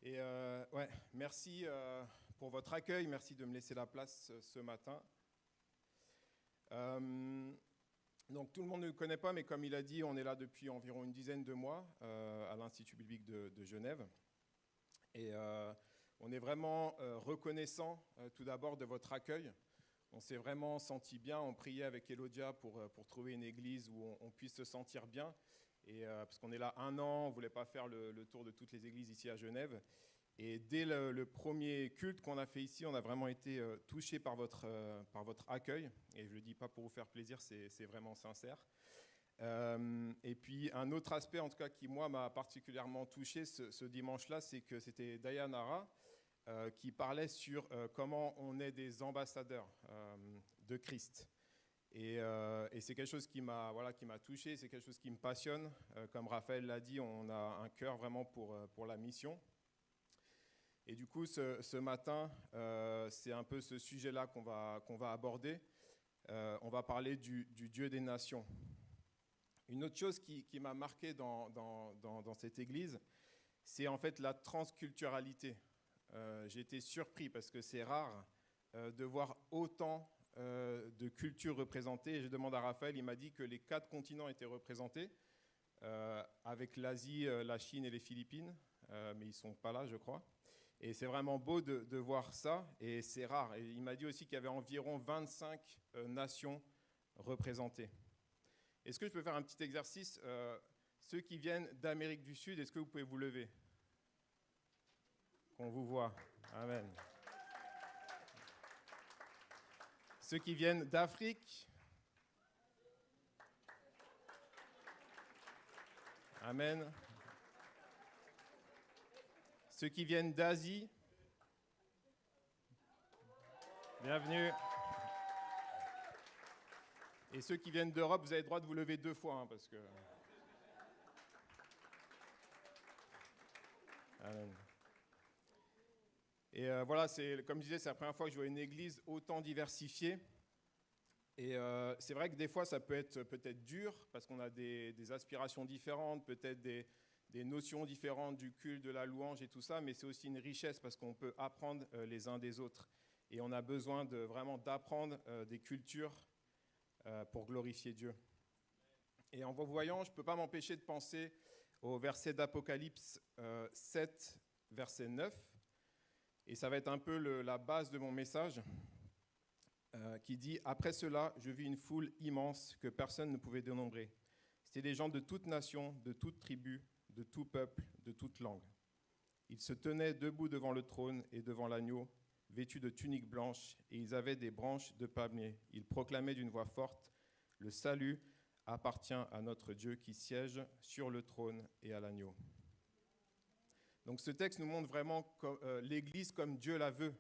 Ouais, merci pour votre accueil, merci de me laisser la place ce matin. Donc tout le monde ne le connaît pas, mais comme il a dit, on est là depuis environ une dizaine de mois à l'Institut biblique de Genève. Et on est vraiment reconnaissant tout d'abord de votre accueil. On s'est vraiment senti bien, on priait avec Elodia pour trouver une église où on puisse se sentir bien. Et, parce qu'on est là 1 an, on ne voulait pas faire le tour de toutes les églises ici à Genève. Et dès le premier culte qu'on a fait ici, on a vraiment été touchés par votre accueil. Et je ne le dis pas pour vous faire plaisir, c'est vraiment sincère. Et puis un autre aspect, en tout cas, qui moi m'a particulièrement touché ce dimanche-là, c'est que c'était Dayanara qui parlait sur comment on est des ambassadeurs de Christ. Et c'est quelque chose qui m'a touché, c'est quelque chose qui me passionne. Comme Raphaël l'a dit, on a un cœur vraiment pour la mission. Et du coup, ce matin, c'est un peu ce sujet-là qu'on va aborder. On va parler du Dieu des nations. Une autre chose qui m'a marqué dans cette église, c'est en fait la transculturalité. J'ai été surpris parce que c'est rare de voir autant de cultures représentées. Et je demande à Raphaël, il m'a dit que les 4 continents étaient représentés, avec l'Asie, la Chine et les Philippines, mais ils ne sont pas là, je crois. Et c'est vraiment beau de voir ça, et c'est rare. Et il m'a dit aussi qu'il y avait environ 25 nations représentées. Est-ce que je peux faire un petit exercice ceux qui viennent d'Amérique du Sud, est-ce que vous pouvez vous lever? Qu'on vous voit. Amen. Ceux qui viennent d'Afrique. Amen. Ceux qui viennent d'Asie. Bienvenue. Et ceux qui viennent d'Europe, vous avez le droit de vous lever 2 fois, parce que... Amen. Et voilà, comme je disais, c'est la première fois que je vois une église autant diversifiée. Et c'est vrai que des fois, ça peut être peut-être dur, parce qu'on a des aspirations différentes, peut-être des notions différentes du culte, de la louange et tout ça, mais c'est aussi une richesse, parce qu'on peut apprendre les uns des autres. Et on a besoin vraiment d'apprendre des cultures pour glorifier Dieu. Et en vous voyant, je ne peux pas m'empêcher de penser au verset d'Apocalypse 7, verset 9. Et ça va être un peu la base de mon message, qui dit « Après cela, je vis une foule immense que personne ne pouvait dénombrer. C'était des gens de toute nation, de toute tribu, de tout peuple, de toute langue. Ils se tenaient debout devant le trône et devant l'agneau, vêtus de tuniques blanches, et ils avaient des branches de palmier. Ils proclamaient d'une voix forte « Le salut appartient à notre Dieu qui siège sur le trône et à l'agneau. » Donc ce texte nous montre vraiment l'Église comme Dieu la veut.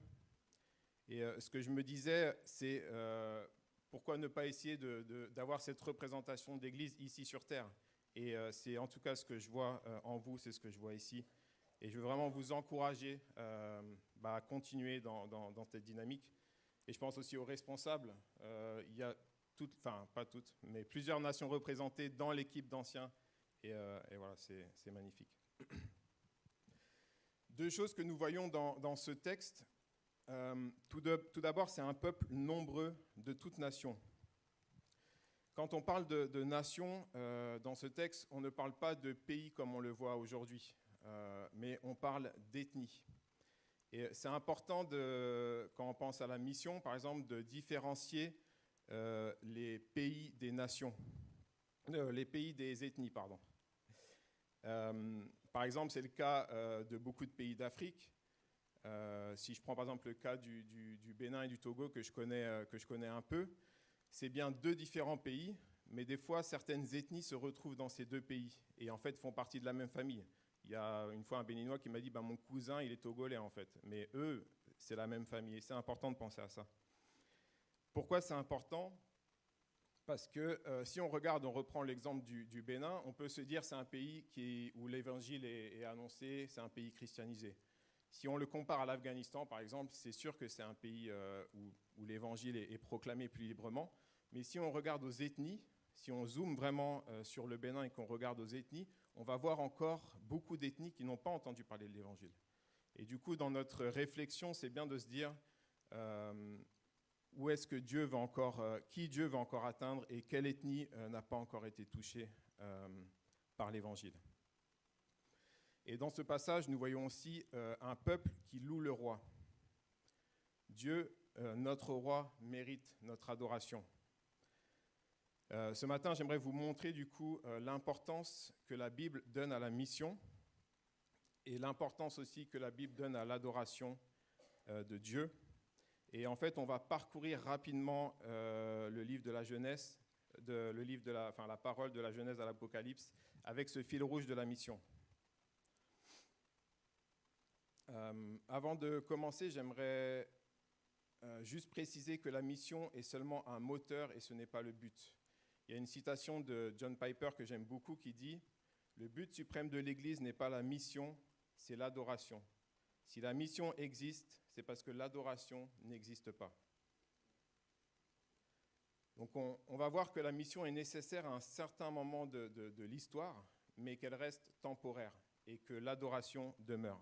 Et ce que je me disais, c'est pourquoi ne pas essayer d'avoir cette représentation d'Église ici sur Terre. Et c'est en tout cas ce que je vois en vous, c'est ce que je vois ici. Et je veux vraiment vous encourager à continuer dans cette dynamique. Et je pense aussi aux responsables. Il y a pas toutes, mais plusieurs nations représentées dans l'équipe d'anciens. Et voilà, c'est magnifique. 2 choses que nous voyons dans ce texte. Tout d'abord, c'est un peuple nombreux de toutes nations. Quand on parle de nations, dans ce texte, on ne parle pas de pays comme on le voit aujourd'hui, mais on parle d'ethnie. Et c'est important, quand on pense à la mission, par exemple, de différencier les pays des nations, les pays des ethnies, pardon. Par exemple, c'est le cas de beaucoup de pays d'Afrique. Si je prends par exemple le cas du Bénin et du Togo que je connais un peu, c'est bien 2 différents pays, mais des fois certaines ethnies se retrouvent dans ces 2 pays et en fait font partie de la même famille. Il y a une fois un Béninois qui m'a dit mon cousin il est togolais en fait, mais eux c'est la même famille et c'est important de penser à ça. Pourquoi c'est important ? Parce que si on reprend l'exemple du Bénin, on peut se dire c'est un pays où l'évangile est annoncé, c'est un pays christianisé. Si on le compare à l'Afghanistan, par exemple, c'est sûr que c'est un pays où l'évangile est proclamé plus librement. Mais si on regarde aux ethnies, si on zoome vraiment sur le Bénin et qu'on regarde aux ethnies, on va voir encore beaucoup d'ethnies qui n'ont pas entendu parler de l'évangile. Et du coup, dans notre réflexion, c'est bien de se dire où est-ce que Dieu va encore, qui Dieu va encore atteindre et quelle ethnie n'a pas encore été touchée par l'Évangile. Et dans ce passage, nous voyons aussi un peuple qui loue le roi. Dieu, notre roi, mérite notre adoration. Ce matin, j'aimerais vous montrer du coup l'importance que la Bible donne à la mission et l'importance aussi que la Bible donne à l'adoration de Dieu. Et en fait, on va parcourir rapidement le livre de la Genèse, la parole de la Genèse à l'Apocalypse, avec ce fil rouge de la mission. Avant de commencer, j'aimerais juste préciser que la mission est seulement un moteur et ce n'est pas le but. Il y a une citation de John Piper que j'aime beaucoup qui dit « Le but suprême de l'Église n'est pas la mission, c'est l'adoration. Si la mission existe, c'est parce que l'adoration n'existe pas. » Donc on va voir que la mission est nécessaire à un certain moment de l'histoire, mais qu'elle reste temporaire et que l'adoration demeure.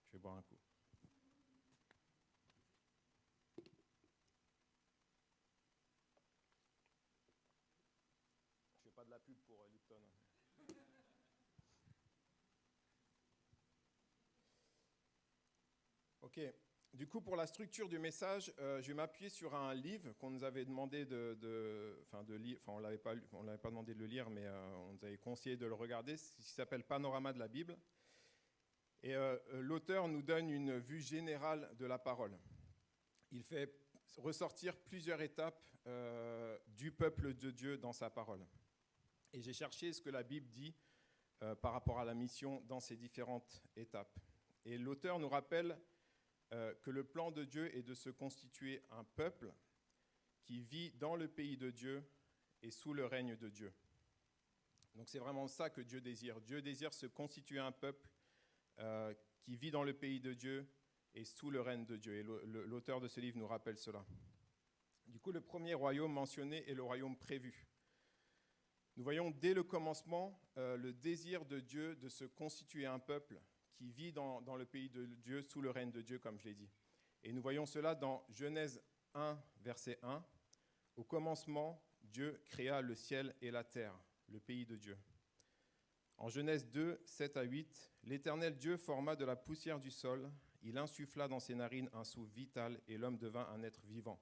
Je vais boire un coup. Je ne fais pas de la pub pour Lipton. Ok. Du coup, pour la structure du message, je vais m'appuyer sur un livre qu'on nous avait demandé de lire. Enfin, on ne l'avait pas demandé de le lire, mais on nous avait conseillé de le regarder, qui s'appelle Panorama de la Bible. Et l'auteur nous donne une vue générale de la parole. Il fait ressortir plusieurs étapes du peuple de Dieu dans sa parole. Et j'ai cherché ce que la Bible dit par rapport à la mission dans ces différentes étapes. Et l'auteur nous rappelle que le plan de Dieu est de se constituer un peuple qui vit dans le pays de Dieu et sous le règne de Dieu. Donc c'est vraiment ça que Dieu désire. Dieu désire se constituer un peuple qui vit dans le pays de Dieu et sous le règne de Dieu. Et l'auteur de ce livre nous rappelle cela. Du coup, le premier royaume mentionné est le royaume prévu. Nous voyons dès le commencement le désir de Dieu de se constituer un peuple qui vit dans le pays de Dieu, sous le règne de Dieu, comme je l'ai dit. Et nous voyons cela dans Genèse 1, verset 1. « Au commencement, Dieu créa le ciel et la terre, le pays de Dieu. » En Genèse 2, 7 à 8, « L'Éternel Dieu forma de la poussière du sol, il insuffla dans ses narines un souffle vital, et l'homme devint un être vivant.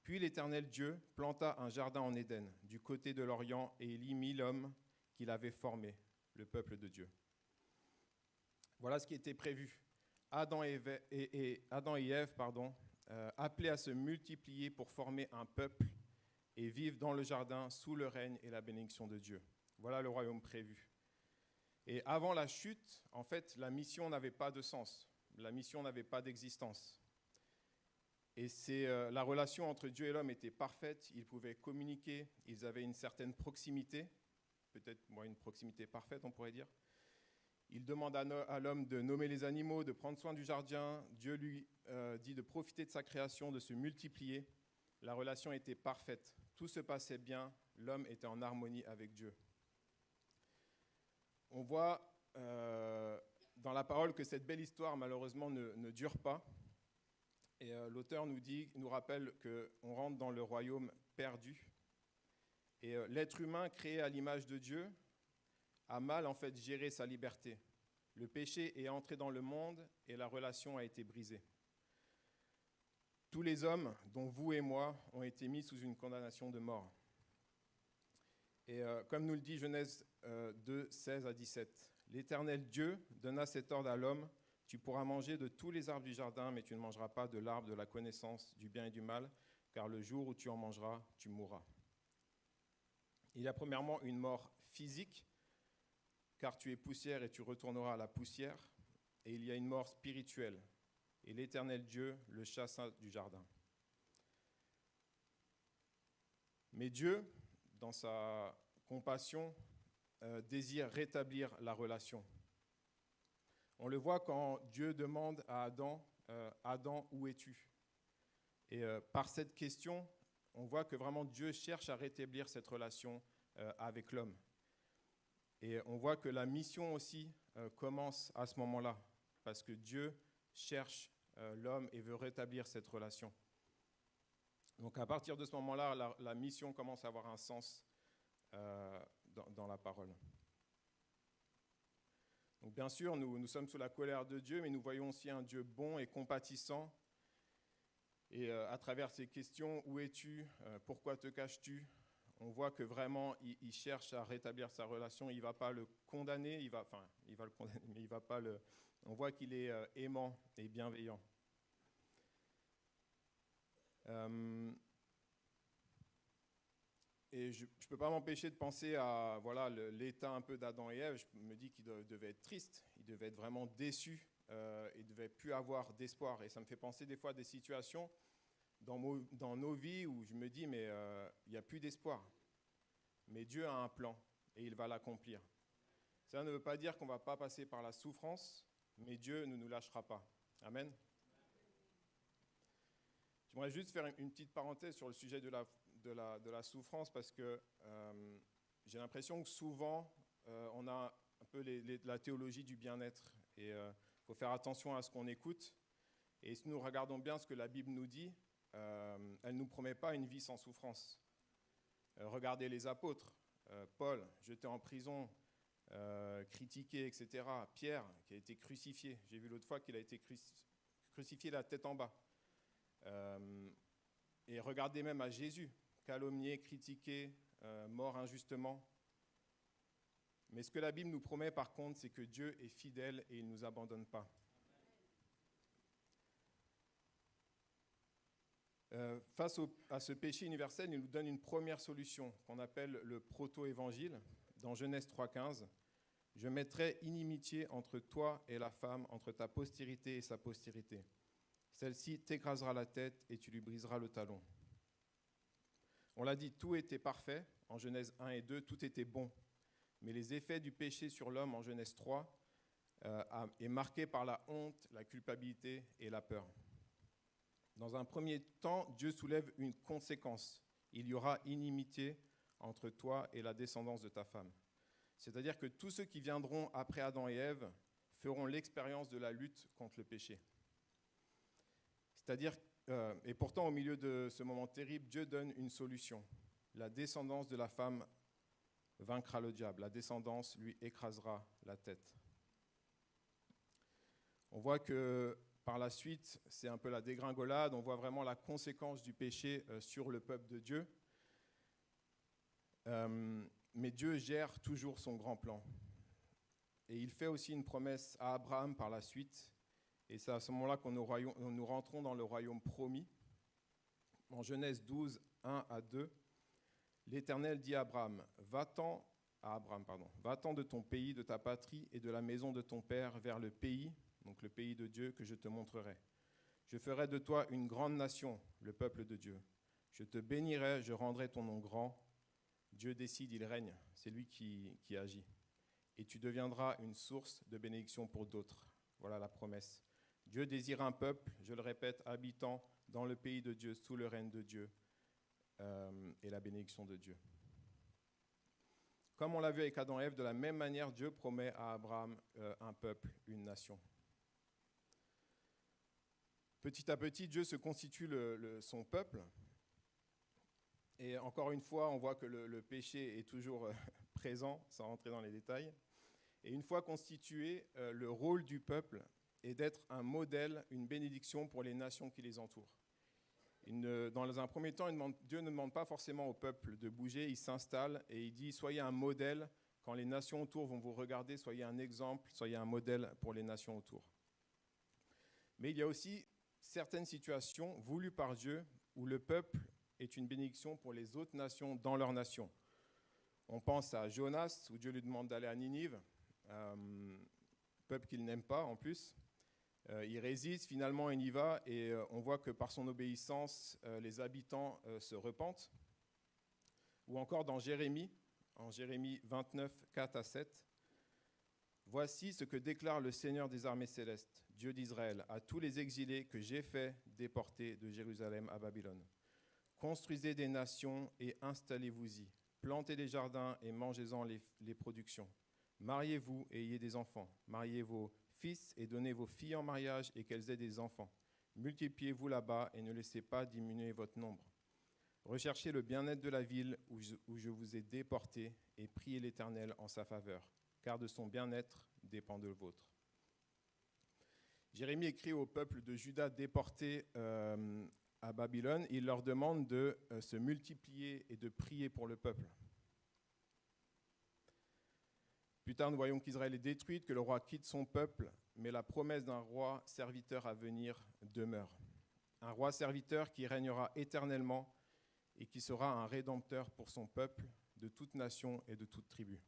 Puis l'Éternel Dieu planta un jardin en Éden, du côté de l'Orient, et il y mit l'homme qu'il avait formé, le peuple de Dieu. » Voilà ce qui était prévu. Adam et Ève, appelés à se multiplier pour former un peuple et vivre dans le jardin sous le règne et la bénédiction de Dieu. Voilà le royaume prévu. Et avant la chute, en fait, la mission n'avait pas de sens. La mission n'avait pas d'existence. Et la relation entre Dieu et l'homme était parfaite. Ils pouvaient communiquer. Ils avaient une certaine proximité. Peut-être une proximité parfaite, on pourrait dire. Il demande à l'homme de nommer les animaux, de prendre soin du jardin. Dieu lui dit de profiter de sa création, de se multiplier. La relation était parfaite. Tout se passait bien. L'homme était en harmonie avec Dieu. On voit dans la parole que cette belle histoire, malheureusement, ne dure pas. Et l'auteur nous rappelle qu'on rentre dans le royaume perdu. Et l'être humain, créé à l'image de Dieu, a mal en fait géré sa liberté. Le péché est entré dans le monde et la relation a été brisée. Tous les hommes, dont vous et moi, ont été mis sous une condamnation de mort. Et comme nous le dit Genèse 2, 16 à 17, « L'Éternel Dieu donna cet ordre à l'homme, « Tu pourras manger de tous les arbres du jardin, mais tu ne mangeras pas de l'arbre de la connaissance du bien et du mal, car le jour où tu en mangeras, tu mourras. » Il y a premièrement une mort physique, car tu es poussière et tu retourneras à la poussière, et il y a une mort spirituelle, et l'Éternel Dieu le chassa du jardin. Mais Dieu, dans sa compassion, désire rétablir la relation. On le voit quand Dieu demande à Adam, « Adam, où es-tu » Et par cette question, on voit que vraiment Dieu cherche à rétablir cette relation avec l'homme. Et on voit que la mission aussi commence à ce moment-là. parce que Dieu cherche l'homme et veut rétablir cette relation. Donc à partir de ce moment-là, la mission commence à avoir un sens dans la parole. Donc bien sûr, nous sommes sous la colère de Dieu, mais nous voyons aussi un Dieu bon et compatissant. Et à travers ces questions, où es-tu ? Pourquoi te caches-tu ? On voit que vraiment, il cherche à rétablir sa relation. Il ne va pas le condamner, il va le condamner, mais il va pas le... On voit qu'il est aimant et bienveillant. Et je ne peux pas m'empêcher de penser à l'état un peu d'Adam et Ève. Je me dis qu'ils devaient être tristes, ils devaient être vraiment déçus, ils ne devaient plus avoir d'espoir. Et ça me fait penser des fois à des situations dans nos vies où je me dis, mais il n'y a plus d'espoir. Mais Dieu a un plan et il va l'accomplir. Ça ne veut pas dire qu'on ne va pas passer par la souffrance, mais Dieu ne nous lâchera pas. Amen. J'aimerais juste faire une petite parenthèse sur le sujet de la souffrance parce que j'ai l'impression que souvent, on a un peu la théologie du bien-être et il faut faire attention à ce qu'on écoute. Et si nous regardons bien ce que la Bible nous dit, elle ne nous promet pas une vie sans souffrance. Regardez les apôtres, Paul, jeté en prison, critiqué, etc. Pierre, qui a été crucifié. J'ai vu l'autre fois qu'il a été crucifié la tête en bas. Et regardez même à Jésus, calomnié, critiqué, mort injustement. Mais ce que la Bible nous promet par contre, c'est que Dieu est fidèle et il ne nous abandonne pas. Face à ce péché universel, il nous donne une première solution qu'on appelle le proto-évangile. Dans Genèse 3,15, « Je mettrai inimitié entre toi et la femme, entre ta postérité et sa postérité. Celle-ci t'écrasera la tête et tu lui briseras le talon. » On l'a dit, tout était parfait. En Genèse 1 et 2, tout était bon. Mais les effets du péché sur l'homme en Genèse 3 est marqué par la honte, la culpabilité et la peur. Dans un premier temps, Dieu soulève une conséquence. Il y aura inimitié entre toi et la descendance de ta femme. C'est-à-dire que tous ceux qui viendront après Adam et Ève feront l'expérience de la lutte contre le péché. C'est-à-dire, et pourtant au milieu de ce moment terrible, Dieu donne une solution. La descendance de la femme vaincra le diable. La descendance lui écrasera la tête. On voit que par la suite, c'est un peu la dégringolade. On voit vraiment la conséquence du péché sur le peuple de Dieu. Mais Dieu gère toujours son grand plan. Et il fait aussi une promesse à Abraham par la suite. Et c'est à ce moment-là que nous rentrons dans le royaume promis. En Genèse 12, 1 à 2, l'Éternel dit à Abraham, va-t'en de ton pays, de ta patrie et de la maison de ton père vers le pays, donc le pays de Dieu que je te montrerai. Je ferai de toi une grande nation, le peuple de Dieu. Je te bénirai, je rendrai ton nom grand. Dieu décide, il règne, c'est lui qui agit. Et tu deviendras une source de bénédiction pour d'autres. Voilà la promesse. Dieu désire un peuple, je le répète, habitant dans le pays de Dieu, sous le règne de Dieu et la bénédiction de Dieu. Comme on l'a vu avec Adam et Ève, de la même manière, Dieu promet à Abraham un peuple, une nation. Petit à petit, Dieu se constitue son peuple. Et encore une fois, on voit que le péché est toujours présent, sans rentrer dans les détails. Et une fois constitué, le rôle du peuple est d'être un modèle, une bénédiction pour les nations qui les entourent. Dans un premier temps, Dieu ne demande pas forcément au peuple de bouger, il s'installe et il dit « Soyez un modèle, quand les nations autour vont vous regarder, soyez un exemple, soyez un modèle pour les nations autour. » Mais il y a aussi certaines situations voulues par Dieu où le peuple est une bénédiction pour les autres nations dans leur nation. On pense à Jonas, où Dieu lui demande d'aller à Ninive, peuple qu'il n'aime pas en plus. Il résiste, finalement il y va, et on voit que par son obéissance, les habitants se repentent. Ou encore dans Jérémie, en Jérémie 29, 4 à 7, « Voici ce que déclare le Seigneur des armées célestes, Dieu d'Israël, à tous les exilés que j'ai fait déporter de Jérusalem à Babylone. Construisez des nations et installez-vous-y. Plantez des jardins et mangez-en les productions. Mariez-vous et ayez des enfants. Mariez vos fils et donnez vos filles en mariage et qu'elles aient des enfants. Multipliez-vous là-bas et ne laissez pas diminuer votre nombre. Recherchez le bien-être de la ville où je vous ai déportés et priez l'Éternel en sa faveur, car de son bien-être dépend de vôtre. » Jérémie écrit au peuple de Juda déporté à Babylone. Il leur demande de se multiplier et de prier pour le peuple. Plus tard, nous voyons qu'Israël est détruite, que le roi quitte son peuple, mais la promesse d'un roi serviteur à venir demeure. Un roi serviteur qui régnera éternellement et qui sera un rédempteur pour son peuple de toute nation et de toute tribu.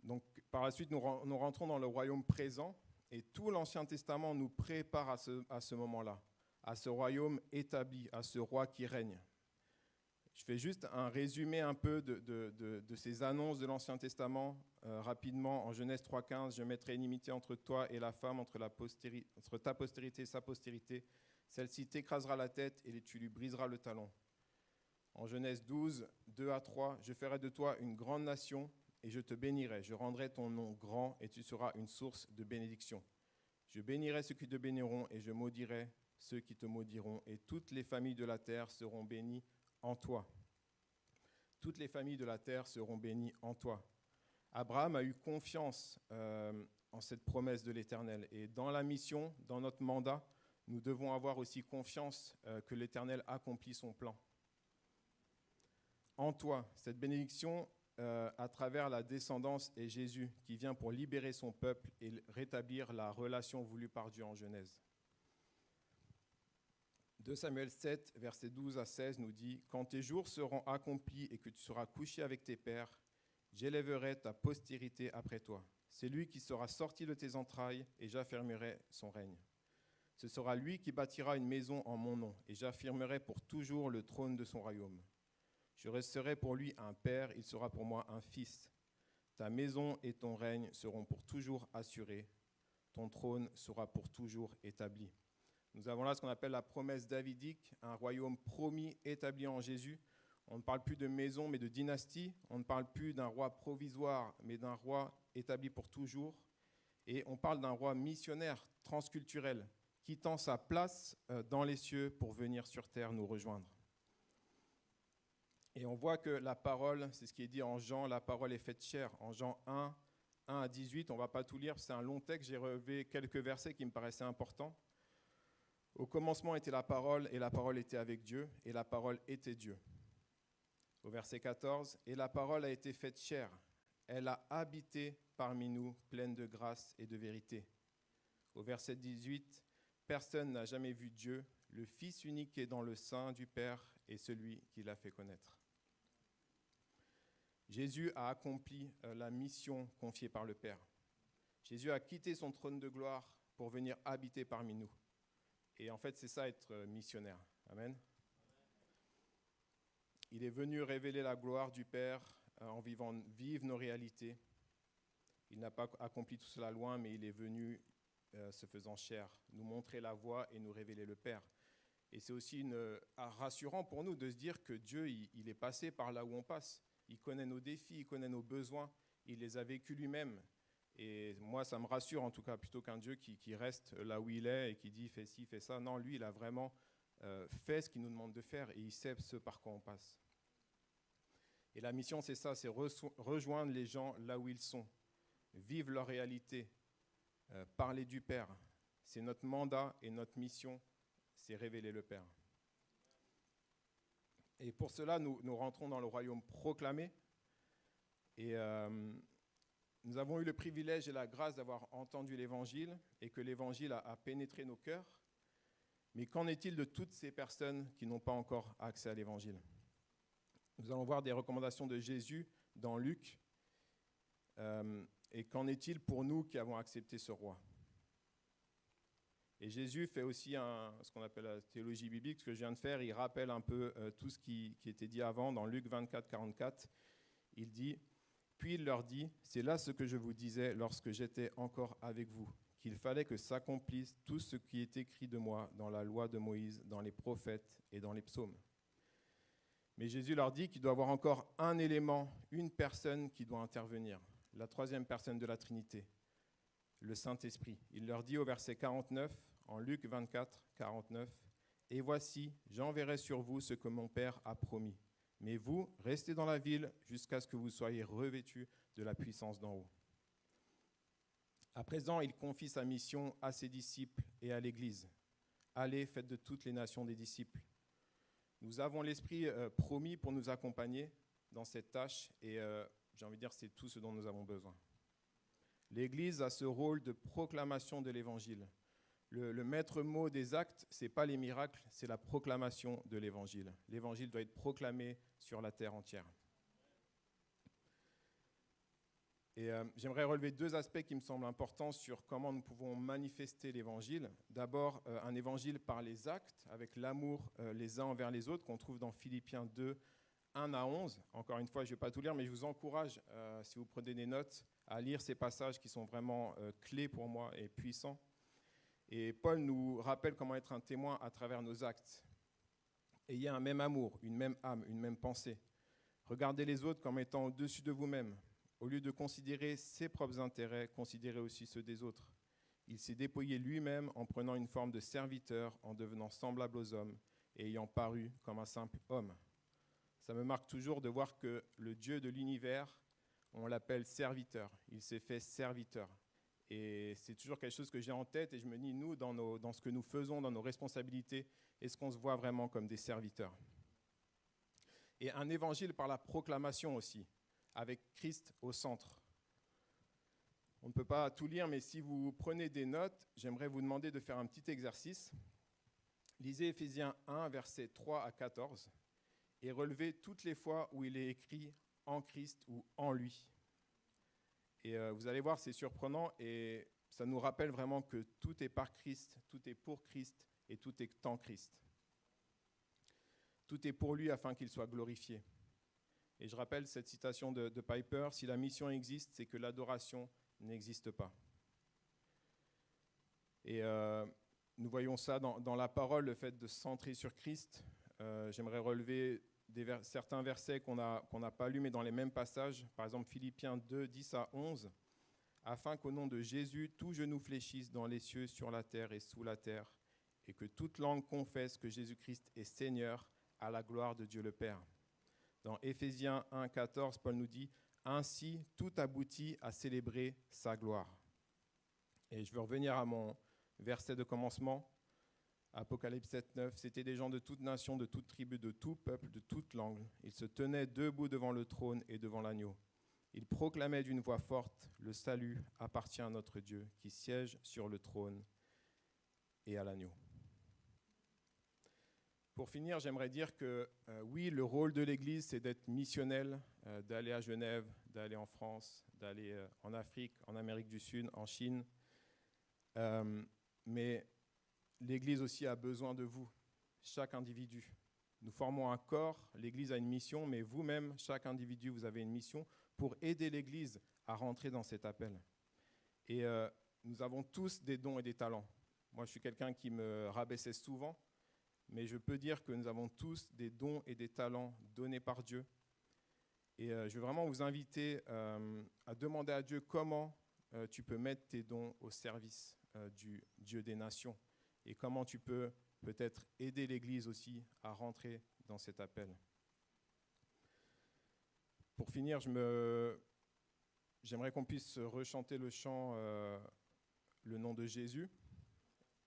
Donc, par la suite, nous rentrons dans le royaume présent et tout l'Ancien Testament nous prépare à ce moment-là, à ce royaume établi, à ce roi qui règne. Je fais juste un résumé un peu de ces annonces de l'Ancien Testament rapidement. En Genèse 3,15, « Je mettrai inimitié entre toi et la femme, entre ta postérité et sa postérité. Celle-ci t'écrasera la tête et tu lui briseras le talon. » En Genèse 12, 2 à 3, « Je ferai de toi une grande nation et je te bénirai. Je rendrai ton nom grand et tu seras une source de bénédiction. Je bénirai ceux qui te béniront et je maudirai ceux qui te maudiront. Et toutes les familles de la terre seront bénies en toi. » Toutes les familles de la terre seront bénies en toi. Abraham a eu confiance en cette promesse de l'Éternel. Et dans la mission, dans notre mandat, nous devons avoir aussi confiance que l'Éternel accomplit son plan. En toi, cette bénédiction à travers la descendance est Jésus qui vient pour libérer son peuple et rétablir la relation voulue par Dieu en Genèse. 2 Samuel 7, versets 12 à 16 nous dit « Quand tes jours seront accomplis et que tu seras couché avec tes pères, j'élèverai ta postérité après toi. C'est lui qui sera sorti de tes entrailles et j'affirmerai son règne. Ce sera lui qui bâtira une maison en mon nom et j'affirmerai pour toujours le trône de son royaume. Je serai pour lui un père, il sera pour moi un fils. Ta maison et ton règne seront pour toujours assurés. Ton trône sera pour toujours établi. » Nous avons là ce qu'on appelle la promesse davidique, un royaume promis, établi en Jésus. On ne parle plus de maison, mais de dynastie. On ne parle plus d'un roi provisoire, mais d'un roi établi pour toujours. Et on parle d'un roi missionnaire, transculturel, quittant sa place dans les cieux pour venir sur terre nous rejoindre. Et on voit que la parole, c'est ce qui est dit en Jean, la parole est faite chair. En Jean 1, 1 à 18, on ne va pas tout lire, c'est un long texte, j'ai relevé quelques versets qui me paraissaient importants. Au commencement était la parole, et la parole était avec Dieu, et la parole était Dieu. Au verset 14, « Et la parole a été faite chair, elle a habité parmi nous, pleine de grâce et de vérité. » Au verset 18, « Personne n'a jamais vu Dieu, le Fils unique est dans le sein du Père et celui qui l'a fait connaître. » Jésus a accompli la mission confiée par le Père. Jésus a quitté son trône de gloire pour venir habiter parmi nous. Et en fait, c'est ça être missionnaire. Amen. Il est venu révéler la gloire du Père en vivant vive nos réalités. Il n'a pas accompli tout cela loin, mais il est venu se faisant chair, nous montrer la voie et nous révéler le Père. Et c'est aussi rassurant pour nous de se dire que Dieu, il est passé par là où on passe. Il connaît nos défis, il connaît nos besoins, il les a vécus lui-même. Et moi, ça me rassure en tout cas, plutôt qu'un Dieu qui reste là où il est et qui dit « fais ci, fais ça ». Non, lui, il a vraiment fait ce qu'il nous demande de faire et il sait ce par quoi on passe. Et la mission, c'est ça, c'est rejoindre les gens là où ils sont, vivre leur réalité, parler du Père. C'est notre mandat et notre mission, c'est révéler le Père. Et pour cela, nous rentrons dans le royaume proclamé. Et nous avons eu le privilège et la grâce d'avoir entendu l'Évangile et que l'Évangile a pénétré nos cœurs. Mais qu'en est-il de toutes ces personnes qui n'ont pas encore accès à l'Évangile ? Nous allons voir des recommandations de Jésus dans Luc. Et qu'en est-il pour nous qui avons accepté ce roi ? Et Jésus fait aussi ce qu'on appelle la théologie biblique, ce que je viens de faire. Il rappelle un peu tout ce qui était dit avant dans Luc 24, 44. Il dit « Puis il leur dit, c'est là ce que je vous disais lorsque j'étais encore avec vous, qu'il fallait que s'accomplisse tout ce qui est écrit de moi dans la loi de Moïse, dans les prophètes et dans les psaumes. » Mais Jésus leur dit qu'il doit y avoir encore un élément, une personne qui doit intervenir. la troisième personne de la Trinité, le Saint-Esprit. Il leur dit au verset 49, en Luc 24, 49, « Et voici, j'enverrai sur vous ce que mon Père a promis. Mais vous, restez dans la ville jusqu'à ce que vous soyez revêtus de la puissance d'en haut. » À présent, il confie sa mission à ses disciples et à l'Église. « Allez, faites de toutes les nations des disciples. » Nous avons l'Esprit promis pour nous accompagner dans cette tâche et j'ai envie de dire c'est tout ce dont nous avons besoin. L'Église a ce rôle de proclamation de l'Évangile. Le maître mot des actes, ce n'est pas les miracles, c'est la proclamation de l'Évangile. L'Évangile doit être proclamé sur la terre entière. Et j'aimerais relever deux aspects qui me semblent importants sur comment nous pouvons manifester l'Évangile. D'abord, un Évangile par les actes, avec l'amour les uns envers les autres, qu'on trouve dans Philippiens 2, 1 à 11. Encore une fois, je ne vais pas tout lire, mais je vous encourage, si vous prenez des notes, à lire ces passages qui sont vraiment clés pour moi et puissants. Et Paul nous rappelle comment être un témoin à travers nos actes. Ayez un même amour, une même âme, une même pensée. Regardez les autres comme étant au-dessus de vous-même. Au lieu de considérer ses propres intérêts, considérez aussi ceux des autres. Il s'est dépouillé lui-même en prenant une forme de serviteur, en devenant semblable aux hommes et ayant paru comme un simple homme. Ça me marque toujours de voir que le Dieu de l'univers, on l'appelle serviteur. Il s'est fait serviteur. Et c'est toujours quelque chose que j'ai en tête et je me dis, nous, dans ce que nous faisons, dans nos responsabilités, est-ce qu'on se voit vraiment comme des serviteurs ? Et un évangile par la proclamation aussi, avec Christ au centre. On ne peut pas tout lire, mais si vous prenez des notes, j'aimerais vous demander de faire un petit exercice. Lisez Éphésiens 1, versets 3 à 14, et relevez toutes les fois où il est écrit « en Christ » ou « en lui ». Et vous allez voir, c'est surprenant, et ça nous rappelle vraiment que tout est par Christ, tout est pour Christ, et tout est en Christ. Tout est pour lui afin qu'il soit glorifié. Et je rappelle cette citation de Piper, « Si la mission existe, c'est que l'adoration n'existe pas. » Et nous voyons ça dans la parole, le fait de se centrer sur Christ. J'aimerais relever certains versets qu'on n'a pas lus, mais dans les mêmes passages. Par exemple, Philippiens 2, 10 à 11. « Afin qu'au nom de Jésus, tout genou fléchisse dans les cieux, sur la terre et sous la terre, et que toute langue confesse que Jésus-Christ est Seigneur, à la gloire de Dieu le Père. » Dans Éphésiens 1, 14, Paul nous dit « Ainsi, tout aboutit à célébrer sa gloire. » Et je veux revenir à mon verset de commencement, Apocalypse 7, 9. « C'étaient des gens de toute nation, de toute tribu, de tout peuple, de toute langue. Ils se tenaient debout devant le trône et devant l'agneau. Ils proclamaient d'une voix forte, « Le salut appartient à notre Dieu, qui siège sur le trône et à l'agneau. » Pour finir, j'aimerais dire que oui, le rôle de l'Église, c'est d'être missionnel, d'aller à Genève, d'aller en France, d'aller en Afrique, en Amérique du Sud, en Chine. Mais l'Église aussi a besoin de vous, chaque individu. Nous formons un corps, l'Église a une mission, mais vous-même, chaque individu, vous avez une mission pour aider l'Église à rentrer dans cet appel. Et nous avons tous des dons et des talents. Moi, je suis quelqu'un qui me rabaissait souvent, mais je peux dire que nous avons tous des dons et des talents donnés par Dieu. Et je veux vraiment vous inviter à demander à Dieu comment tu peux mettre tes dons au service du Dieu des nations et comment tu peux peut-être aider l'Église aussi à rentrer dans cet appel. Pour finir, j'aimerais qu'on puisse rechanter le chant « Le nom de Jésus »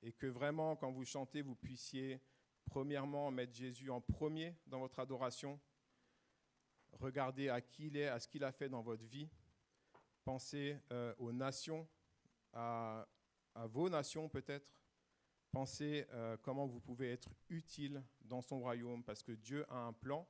et que vraiment, quand vous chantez, vous puissiez premièrement mettre Jésus en premier dans votre adoration. Regardez à qui il est, à ce qu'il a fait dans votre vie. Pensez aux nations, à vos nations peut-être. Pensez comment vous pouvez être utile dans son royaume parce que Dieu a un plan